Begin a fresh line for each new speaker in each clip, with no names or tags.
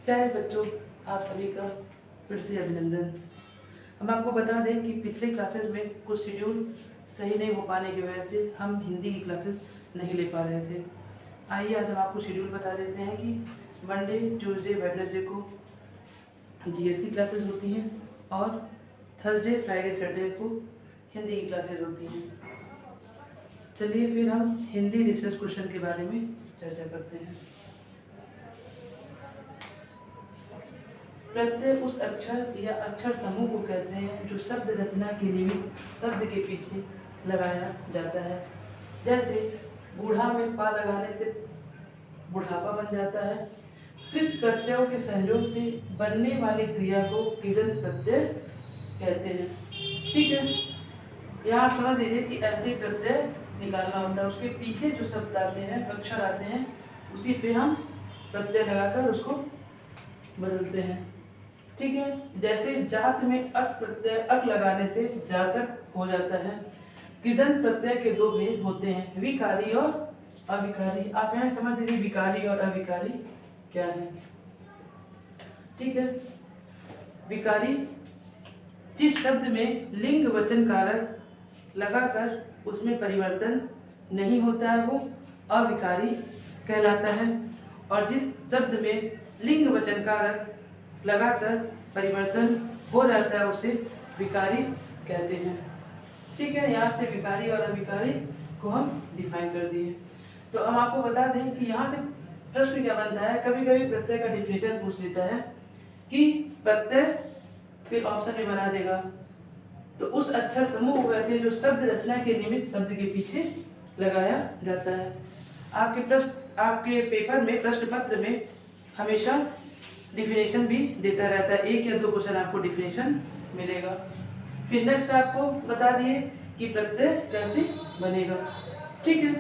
प्यारे बच्चों, आप सभी का फिर से अभिनंदन। हम आपको बता दें कि पिछले क्लासेस में कुछ शेड्यूल सही नहीं हो पाने की वजह से हम हिंदी की क्लासेस नहीं ले पा रहे थे। आइए आज हम आपको शेड्यूल बता देते हैं कि मंडे, ट्यूसडे, वेडनेसडे को जीएस की क्लासेस होती हैं और थर्सडे, फ्राइडे, सैटरडे को हिंदी की क्लासेस होती हैं। चलिए फिर हम हिंदी रिसर्च क्वेश्चन के बारे में चर्चा करते हैं। प्रत्यय उस अक्षर या अक्षर समूह को कहते हैं जो शब्द रचना के निमित्त शब्द के पीछे लगाया जाता है। जैसे बूढ़ा में पा लगाने से बुढ़ापा बन जाता है। कृत प्रत्ययों के संयोग से बनने वाली क्रिया को कृदंत प्रत्यय कहते हैं। ठीक है, यहाँ आप समझ लीजिए कि ऐसे प्रत्यय निकालना होता है, उसके पीछे जो शब्द आते हैं, अक्षर आते हैं, उसी पे हम प्रत्यय लगाकर उसको बदलते हैं। ठीक है, जैसे जात में अक प्रत्यय अक लगाने से जातक हो जाता है। कृदंत प्रत्यय के दो भेद होते हैं, विकारी और अविकारी। आप यहाँ समझ लीजिए विकारी और अविकारी क्या है। ठीक है, विकारी जिस शब्द में लिंग वचन कारक लगाकर उसमें परिवर्तन नहीं होता है वो अविकारी कहलाता है, और जिस शब्द में लिंग वचन कारक लगाकर परिवर्तन हो जाता है उसे विकारी कहते हैं। ठीक है, यहाँ से विकारी और अविकारी को हम डिफाइन कर दिए। तो हम आपको बता दें कि यहाँ से प्रश्न क्या बनता है, कभी कभी प्रत्यय का डिफिनेशन पूछ लेता है कि प्रत्यय, फिर ऑप्शन में बना देगा तो उस अक्षर समूह को कहते हैं जो शब्द रचना के निमित्त शब्द के पीछे लगाया जाता है। आपके पेपर में प्रश्न पत्र में हमेशा डिफिनेशन भी देता रहता है, एक या दो क्वेश्चन आपको डिफिनेशन मिलेगा। फिर नेक्स्ट आपको बता दिए कि प्रत्यय कैसे बनेगा। ठीक है,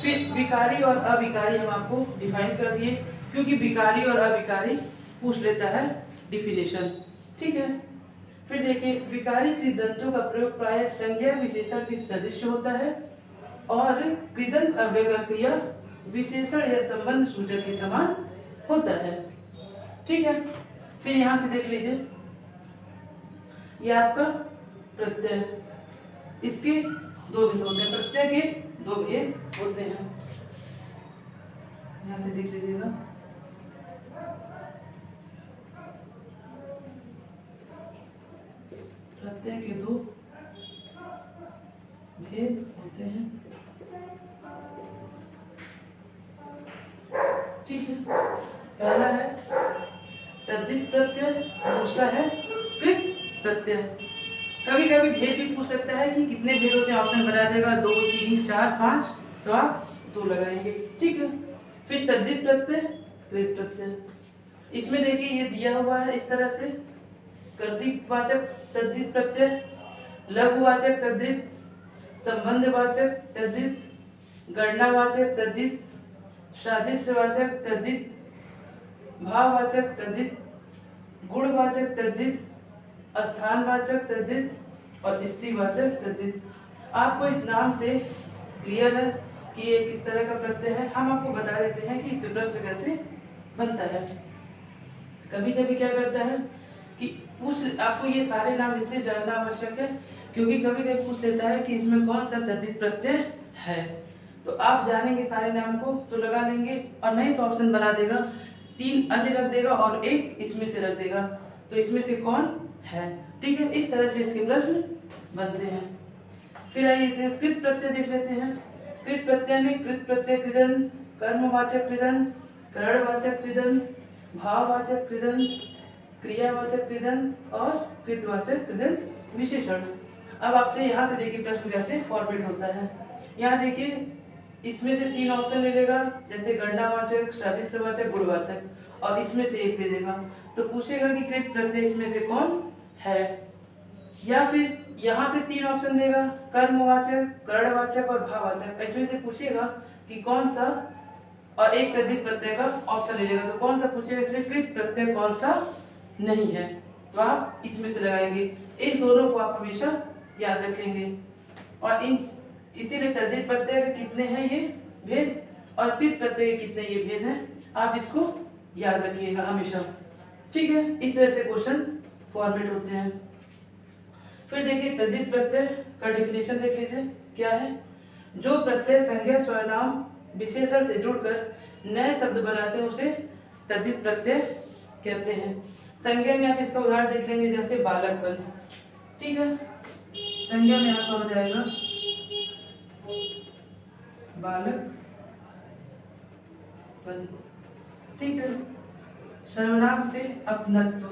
फिर विकारी और अविकारी हम आपको डिफाइन कर दिए, क्योंकि विकारी और अविकारी पूछ लेता है डिफिनेशन। ठीक है, फिर देखिए विकारी कृदंतों का प्रयोग प्रायः संज्ञा विशेषण के सदृश होता है और कृदंत अव्यय क्रिया विशेषण या संबंध सूचक के समान होता है। ठीक है, फिर यहाँ से देख लीजिए ये आपका प्रत्यय, इसके दो भेद होते हैं, प्रत्यय के दो भेद होते हैं। यहाँ से देख लीजिएगा, प्रत्यय के दो भेद होते हैं। ठीक है, पहला है तद्धित प्रत्यय, दूसरा है कृत प्रत्यय। कभी कभी भेद भी पूछ सकता है कि कितने भेद होते हैं, ऑप्शन बना देगा 2, 3, 4, 5, तो आप 2 लगाएंगे। ठीक है, फिर तद्धित प्रत्यय, कृत प्रत्यय। इसमें देखिए ये दिया हुआ है इस तरह से, कर्तृवाचक तद्धित प्रत्यय, लघुवाचक तद्धित, संबंधवाचक तद्धित, गणनावाचक तद्धित, सादृश्यवाचक तद्धित, भाववाचक तद्धित, गुणवाचक तद्धित, स्थानवाचक तद्धित और स्त्रीवाचक तद्धित। आपको इस नाम से क्लियर है कि ये किस तरह का प्रत्यय है। हम आपको बता देते हैं कि इस पे प्रश्न कैसे बनता है। कभी कभी क्या करता है कि पूछ, आपको ये सारे नाम इसलिए जानना आवश्यक है क्योंकि कभी कभी पूछ लेता है कि इसमें कौन सा तद्धित प्रत्यय है। तो आप जानेंगे सारे नाम को तो लगा लेंगे, और नहीं तो ऑप्शन बना देगा, 3 अन्य रख देगा और एक इसमें से रख देगा, तो इसमें से कौन है। ठीक है, इस तरह से इसके प्रश्न बनते हैं। फिर आइए कृत प्रत्यय देख लेते हैं। कृत प्रत्यय में कृत प्रत्यय कृदंत, कर्मवाचक कृदंत, करणवाचक कृदंत, भाववाचक कृदंत, क्रियावाचक कृदंत और कृतवाचक कृदंत विशेषण। अब आपसे यहाँ से देखिए प्रश्न कैसे फॉर्मेट होता है। यहाँ देखिए इसमें से 3 ऑप्शन ले लेगा, जैसे गणनावाचक, सादृश्यवाचक, गुणवाचक, और इसमें से एक दे देगा। तो पूछेगा कि कृत प्रत्यय इसमें से कौन है, या फिर यहाँ से 3 ऑप्शन देगा, कर्मवाचक, करणवाचक और भाववाचक। इसमें से पूछेगा कि कौन सा, और एक तद्धित प्रत्यय का ऑप्शन ले लेगा, तो कौन सा पूछेगा इसमें कृत प्रत्यय कौन सा नहीं है, तो आप इसमें से लगाएंगे। इस दोनों को आप हमेशा याद रखेंगे, और इसीलिए तद्धित प्रत्यय के कितने हैं ये भेद और कृत प्रत्यय के कितने ये भेद हैं, आप इसको याद रखिएगा हमेशा। ठीक है, इस तरह से क्वेश्चन फॉर्मेट होते हैं। फिर देखिए तद्धित प्रत्यय का डिफिनेशन देख लीजिए क्या है। जो प्रत्यय संज्ञा सर्वनाम विशेषण से जुड़कर नए शब्द बनाते हैं उसे तद्धित प्रत्यय कहते हैं। संज्ञा में आप इसका उदाहरण देख लेंगे, जैसे बालकपन। ठीक है, संज्ञा में आपका हो जाएगा बालकपन। ठीक है, सर्वनाम पे अपनत्व,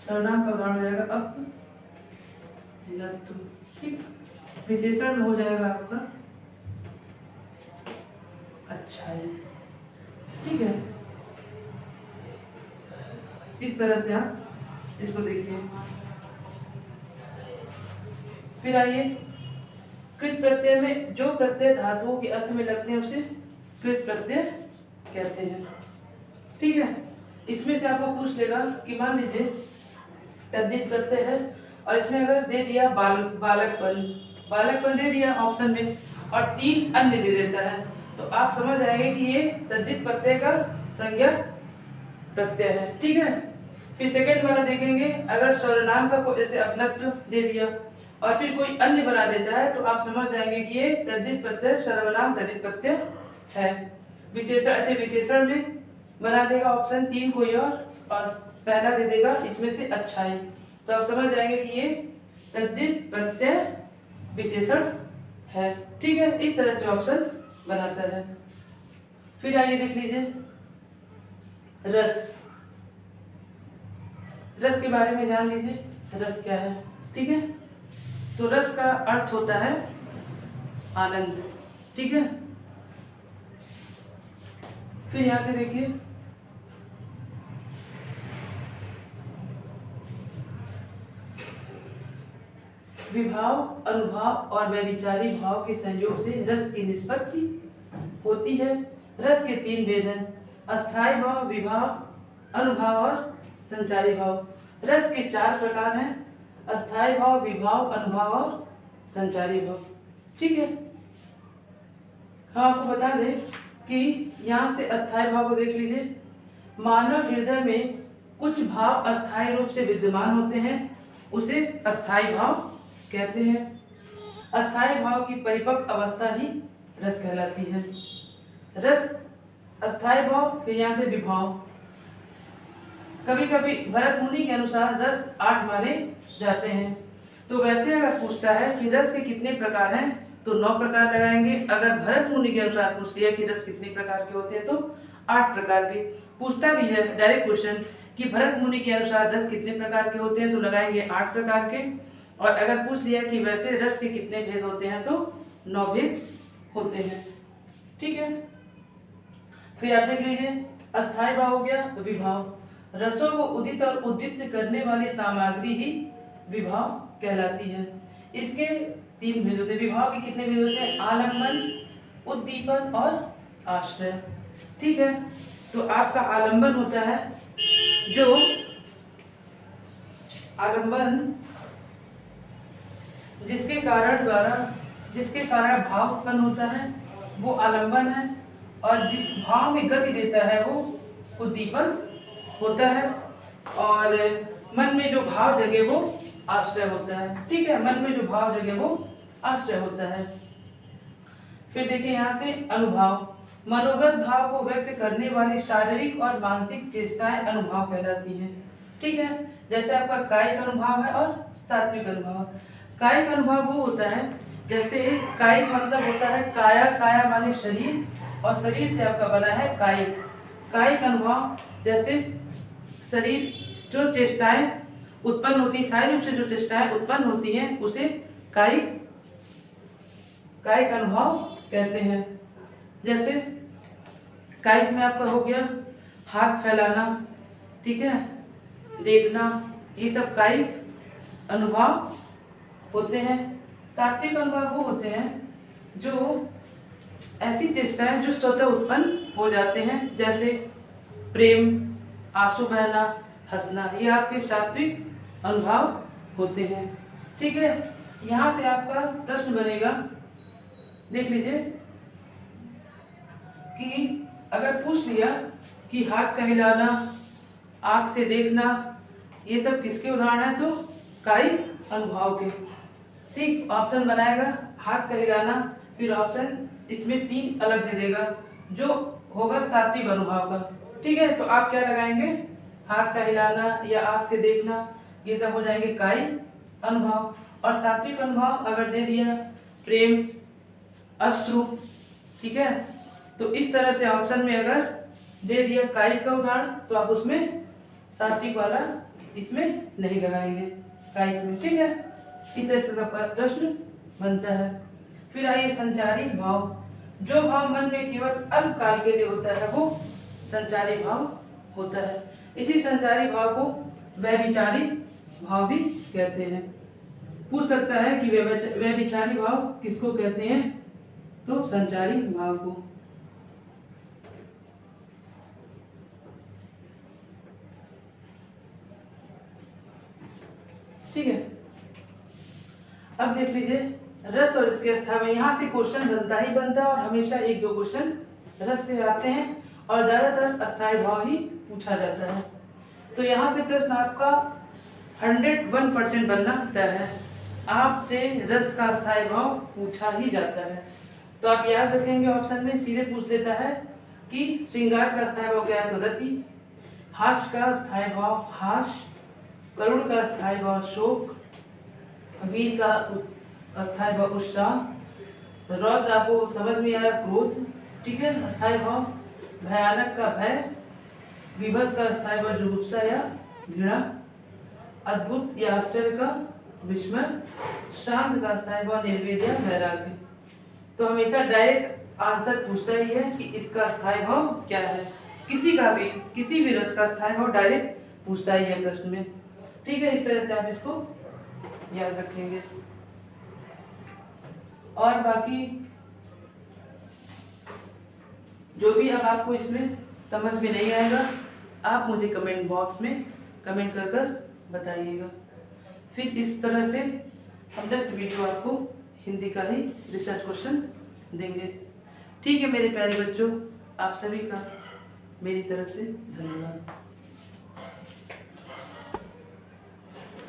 सर्वनाम का उदाहरण हो जाएगा अपनत्व। ठीक, विशेषण में हो जाएगा आपका अच्छाई। ठीक है, इस तरह से आप इसको देखिए। फिर आइए कृत प्रत्यय में जो प्रत्यय धातुओं के अंत में लगते हैं उसे कृत प्रत्यय कहते हैं। ठीक है, इसमें से आपको पूछ लेगा कि मान लीजिए तद्धित प्रत्यय है और इसमें अगर दे दिया बालकपन, बालकपन दे दिया ऑप्शन में और 3 अन्य दे देता है, तो आप समझ जाएंगे कि ये तद्धित प्रत्यय का संज्ञा प्रत्यय है। ठीक है, फिर सेकंड वाला देखेंगे, अगर सर्वनाम का कोई जैसे अपनत्व दे दिया और फिर कोई अन्य बना देता है, तो आप समझ जाएंगे कि ये तद्धित प्रत्यय सर्वनाम तद्धित प्रत्यय है। विशेषण ऐसे विशेषण में बना देगा ऑप्शन 3 कोई और पहला दे देगा इसमें से अच्छाई, तो आप समझ जाएंगे कि ये तद्धित प्रत्यय विशेषण है। ठीक है, इस तरह से ऑप्शन बनाता है। फिर आइए देख लीजिए रस, रस के बारे में जान लीजिए, रस क्या है। ठीक है, तो रस का अर्थ होता है आनंद। ठीक है, फिर यहां से देखिए विभाव, अनुभाव और व्यभिचारी भाव के संयोग से रस की निष्पत्ति होती है। रस के 3 भेद हैं, अस्थायी भाव, विभाव, अनुभाव और संचारी भाव। रस के 4 प्रकार हैं, अस्थायी भाव, विभाव, अनुभाव और संचारी भाव। ठीक है, हम आपको बता दें कि यहाँ से अस्थायी भाव को देख लीजिए। मानव हृदय में कुछ भाव अस्थायी रूप से विद्यमान होते हैं, उसे अस्थायी भाव कहते हैं। अस्थायी भाव की परिपक्व अवस्था ही रस कहलाती है। रस, अस्थायी भाव, फिर यहाँ से विभाव। कभी कभी भरत मुनि के अनुसार रस 8 माने जाते हैं। तो वैसे अगर पूछता है कि रस के कितने प्रकार हैं, तो 9 प्रकार लगाएंगे। अगर भरत मुनि के अनुसार पूछ लिया कि रस कितने प्रकार के होते हैं, तो 8 प्रकार के। पूछता भी है डायरेक्ट क्वेश्चन कि भरत मुनि के अनुसार रस कितने प्रकार के होते हैं, तो लगाएंगे 8 प्रकार के। और अगर पूछ लिया कि वैसे रस के कितने भेद होते हैं, तो 9 भेद होते हैं। ठीक है, फिर आप देख लीजिए अस्थायी भाव हो गया विभाव। रसों को उदित और उद्दीप्त करने वाली सामग्री ही विभाव कहलाती है। इसके 3 भेद होते हैं। विभाव के कितने भेद होते हैं? आलंबन, उद्दीपन और आश्रय। ठीक है, तो आपका आलंबन होता है जो आलंबन जिसके कारण भाव उत्पन्न होता है वो आलंबन है, और जिस भाव में गति देता है वो उद्दीपन होता है, और मन में जो भाव जगे वो आश्रय होता है। ठीक है, मन में जो भाव जगे वो आश्रय होता है। फिर देखिए यहाँ से अनुभाव, मनोगत भाव को व्यक्त करने वाली शारीरिक और मानसिक चेष्टाएं अनुभाव कहलाती हैं। ठीक है, जैसे आपका कायिक अनुभाव है और सात्विक अनुभाव। कायिक अनुभाव वो होता है, जैसे कायिक मतलब होता है काया, काया माने शरीर, और शरीर से आपका बना है कायिक। कायिक अनुभाव जैसे शरीर जो चेष्टाएं उत्पन्न होती है, शारीरिक रूप से जो चेष्टाएं उत्पन्न होती हैं उसे कायिक अनुभाव कहते हैं। जैसे कायिक में आपका हो गया हाथ फैलाना, ठीक है, देखना, ये सब कायिक अनुभाव होते हैं। सात्विक अनुभाव वो होते हैं जो ऐसी चेष्टाएं जो स्वतः उत्पन्न हो जाते हैं, जैसे प्रेम, आंसू बहना, हंसना, ये आपके सात्विक अनुभाव होते हैं। ठीक है, यहाँ से आपका प्रश्न बनेगा, देख लीजिए कि अगर पूछ लिया कि हाथ का हिलाना, आँख से देखना, ये सब किसके उदाहरण हैं? तो कायिक अनुभव के। ठीक, ऑप्शन बनाएगा हाथ का हिलाना, फिर ऑप्शन इसमें 3 अलग दे देगा जो होगा सात्विक अनुभव का। ठीक है, तो आप क्या लगाएंगे? हाथ का हिलाना या आँख से देखना, ये सब हो जाएंगे कायिक अनुभव। और सात्विक अनुभव अगर दे दिया प्रेम, अश्रु, ठीक है, तो इस तरह से ऑप्शन में अगर दे दिया कायिक का उदाहरण तो आप उसमें सात्विक वाला इसमें नहीं लगाएंगे कायिक में। ठीक है, इस तरह से का प्रश्न बनता है। फिर आइए संचारी भाव। जो भाव मन में केवल अल्पकाल के लिए होता है वो संचारी भाव होता है। इसी संचारी भाव को व्यभिचारी भाव भी कहते हैं। पूछ सकता है कि व्यभिचारी भाव किसको कहते हैं? तो संचारी भाव को। ठीक है, अब देख लीजिए रस और इसके अस्थाई में यहाँ से क्वेश्चन बनता ही बनता है और हमेशा 1-2 क्वेश्चन रस से आते हैं और ज़्यादातर अस्थाई भाव ही पूछा जाता है। तो यहाँ से प्रश्न आपका 101% बनना तय है। आपसे रस का अस्थाई भाव पूछा ही जाता है। तो आप याद रखेंगे ऑप्शन में सीधे पूछ लेता है कि श्रृंगार का अस्थाई भाव क्या है? तो रति। हास्य का अस्थाई भाव हास्य। करुण का अस्थाई भाव शोक। वीर का अस्थाई भाव उत्साह। रौद्र आपको समझ में आया क्रोध। ठीक है, अस्थाई भाव। भयानक का भय। विभत्स का अस्थाई भाव जुगुप्सा या घृणा। अद्भुत या आश्चर्य का विस्मय। शांत का अस्थाई भाव निर्वेद या वैराग्य। तो हमेशा डायरेक्ट आंसर पूछता ही है कि इसका अस्थाई भाव क्या है। किसी भी रस का अस्थाई भाव डायरेक्ट पूछता ही है प्रश्न में। ठीक है, इस तरह से आप इसको याद रखेंगे। और बाकी जो भी अब आपको इसमें समझ में नहीं आएगा आप मुझे कमेंट बॉक्स में कमेंट कर बताइएगा। फिर इस तरह से हम नेक्स्ट वीडियो आपको हिंदी का ही रिसर्च क्वेश्चन देंगे। ठीक है मेरे प्यारे बच्चों, आप सभी का मेरी तरफ से धन्यवाद।